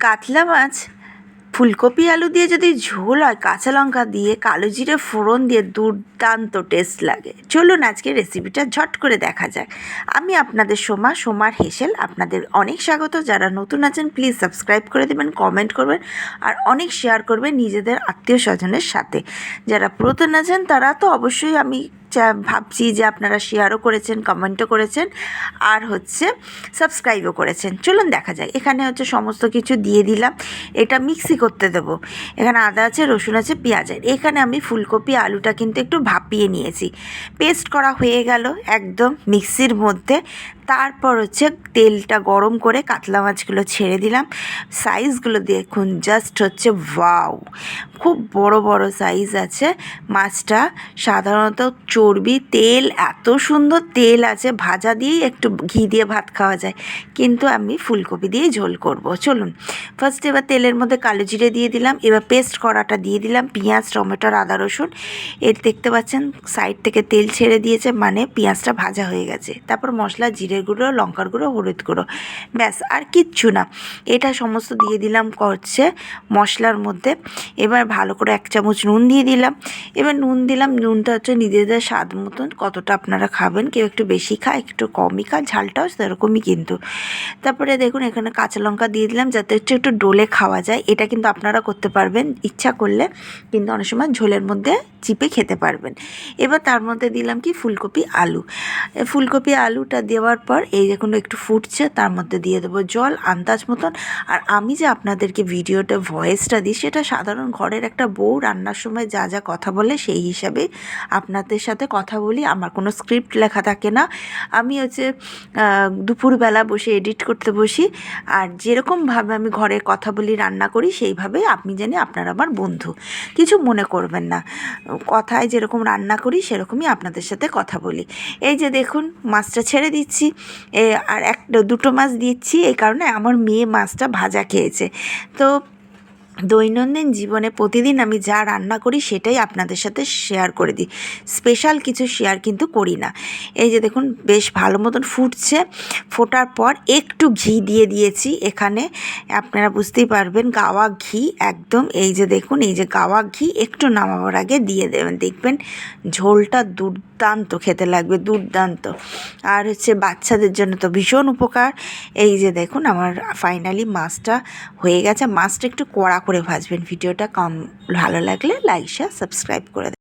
কাতলা মাছ ফুলকপি আলু দিয়ে যদি ঝোল হয়, কাঁচা লঙ্কা দিয়ে কালো জিরে ফোড়ন দিয়ে দুর্দান্ত টেস্ট লাগে। চলুন আজকে রেসিপিটা ঝট করে দেখা যাক। আমি আপনাদের সোমার হেসেল আপনাদের অনেক স্বাগত। যারা নতুন আছেন প্লিজ সাবস্ক্রাইব করে দেবেন, কমেন্ট করবেন আর অনেক শেয়ার করবেন নিজেদের আত্মীয় স্বজনের সাথে। যারা পুরাতন আছেন তারা তো অবশ্যই আমি ভাবছি যে আপনারা শেয়ারও করেছেন, কমেন্টও করেছেন আর সাবস্ক্রাইবও করেছেন। চলুন দেখা যায়। এখানে সমস্ত কিছু দিয়ে দিলাম, এটা মিক্সি করতে দেবো। এখানে আদা আছে, রসুন আছে, পেঁয়াজ আছে। এখানে আমি ফুলকপি আলুটা কিন্তু একটু ভাপিয়ে নিয়েছি, পেস্ট করা হয়ে গেল একদম মিক্সির মধ্যে। তারপর তেলটা গরম করে কাতলা মাছগুলো ছেড়ে দিলাম। সাইজগুলো দেখুন, জাস্ট ওয়াও, খুব বড় বড় সাইজ আছে মাছটা। সাধারণত চর্বি তেল, এত সুন্দর তেল আছে, ভাজা দিয়েই একটু ঘি দিয়ে ভাত খাওয়া যায়, কিন্তু আমি ফুলকপি দিয়ে ঝোল করব। চলুন ফার্স্ট এবার তেলের মধ্যে কালো জিরে দিয়ে দিলাম, এবার পেস্ট করাটা দিয়ে দিলাম, পেঁয়াজ, টমেটোর, আদা, রসুন। এর দেখতে পাচ্ছেন সাইড থেকে তেল ছেড়ে দিয়েছে, মানে পেঁয়াজটা ভাজা হয়ে গেছে। তারপর মশলা, জিরের গুঁড়ো, লঙ্কার গুঁড়ো, হলুদ গুঁড়ো, ব্যাস আর কিচ্ছু না। এটা সমস্ত দিয়ে দিলাম মশলার মধ্যে। এবার ভালো করে 1 চামচ নুন দিয়ে দিলাম। এবার নুন দিলাম, নুনটা নিজেদের স্বাদ মতন, কতটা আপনারা খাবেন, কেউ একটু বেশি খায়, একটু কমই খায়, ঝালটাও সেরকমই কিন্তু। তারপরে দেখুন এখানে কাঁচা লঙ্কা দিয়ে দিলাম, যাতে একটু ডোলে খাওয়া যায়। এটা কিন্তু আপনারা করতে পারবেন ইচ্ছা করলে, কিন্তু অনেক সময় ঝোলের মধ্যে চিপে খেতে পারবেন। এবার তার মধ্যে দিলাম কি ফুলকপি আলু। ফুলকপি আলুটা দেওয়ার পর এই দেখুন একটু ফুটছে, তার মধ্যে দিয়ে দেবো জল আন্দাজ মতন। আর আমি যে আপনাদেরকে ভিডিওটা ভয়েসটা দিই, সেটা সাধারণ ঘরের একটা বউ রান্নার সময় যা যা কথা বলে সেই হিসাবে আপনাদের সাথে কথা বলি। আমার কোনো স্ক্রিপ্ট লেখা থাকে না। আমি দুপুরবেলা বসে এডিট করতে বসি, আর যেরকমভাবে আমি ঘরে কথা বলি, রান্না করি, সেইভাবে আপনি জানি আপনার আমার বন্ধু, কিছু মনে করবেন না। কথায় যেরকম রান্না করি সেরকমই আপনাদের সাথে কথা বলি। এই যে দেখুন মাছটা ছেড়ে দিচ্ছি, আর দুটো মাছ দিচ্ছি এই কারণে আমার মেয়ে মাছটা ভাজা খেয়েছে। তো দৈনন্দিন জীবনে প্রতিদিন আমি যা রান্না করি সেটাই আপনাদের সাথে শেয়ার করে দিই, স্পেশাল কিছু শেয়ার কিন্তু করি না। এই যে দেখুন বেশ ভালো মতন ফুটছে, ফোটার পর একটু ঘি দিয়ে দিয়েছি এখানে, আপনারা বুঝতেই পারবেন গাওয়া ঘি একদম। এই যে দেখুন, এই যে গাওয়া ঘি একটু নামাবার আগে দিয়ে দেবেন, দেখবেন ঝোলটা দুর্দান্ত খেতে লাগবে, দুর্দান্ত। আর বাচ্চাদের জন্য তো ভীষণ উপকার। এই যে দেখুন আমার ফাইনালি মাছটা হয়ে গেছে। মাছটা একটু কড়া করে ভাজবেন। ভিডিওটা ভালো লাগলে লাইক, শেয়ার, সাবস্ক্রাইব করে দেবেন।